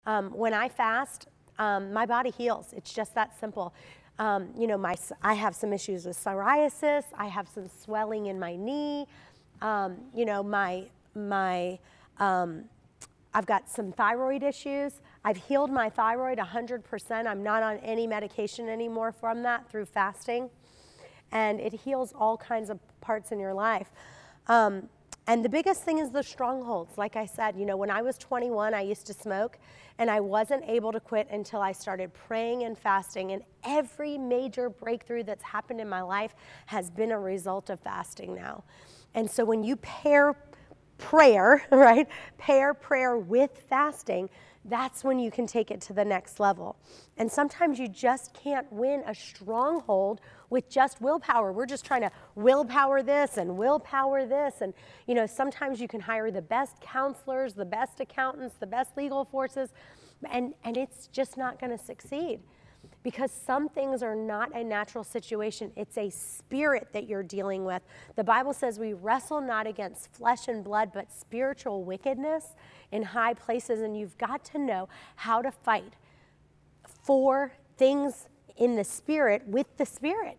When I fast, my body heals. It's just that simple. You know, I have some issues with psoriasis. I have some swelling in my knee. You know, I've got some thyroid issues. I've healed my thyroid 100%. I'm not on any medication anymore from that through fasting. And it heals all kinds of parts in your life. And the biggest thing is the strongholds. Like I said, you know, when I was 21, I used to smoke, and I wasn't able to quit until I started praying and fasting. And every major breakthrough that's happened in my life has been a result of fasting now. And so when you pair prayer, right, pair prayer with fasting, that's when you can take it to the next level. And sometimes you just can't win a stronghold with just willpower. We're just trying to willpower this and willpower this. And, you know, sometimes you can hire the best counselors, the best accountants, the best legal forces, and it's just not going to succeed. Because some things are not a natural situation. It's a spirit that you're dealing with. The Bible says we wrestle not against flesh and blood, but spiritual wickedness in high places. And you've got to know how to fight for things in the spirit with the spirit.